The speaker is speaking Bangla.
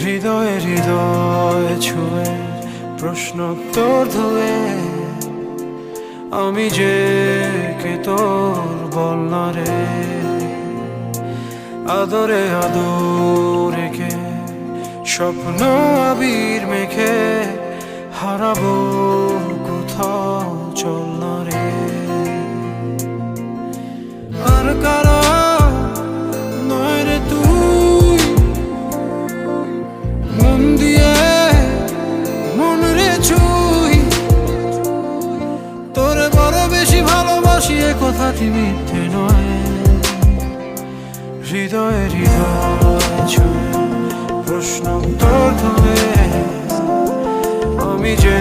হৃদয়ে হৃদয় ছুঁয়ে প্রশ্নোত্তর ধুয়ে আমি যে কে তোর বল না রে। আদরে আদরে কে স্বপ্ন আবির মেখে হারাবো কোথাও চল না রে। আর কারা নয় রে তুই মন দিয়ে মন রে ছুই তোরে বড় বেশি ভালোবাসি এ কথাটি মিথ্যে নয়। হৃদয়ে হৃদয় ছুঁয়ে প্রশ্নোত্তর ধরে আমি যে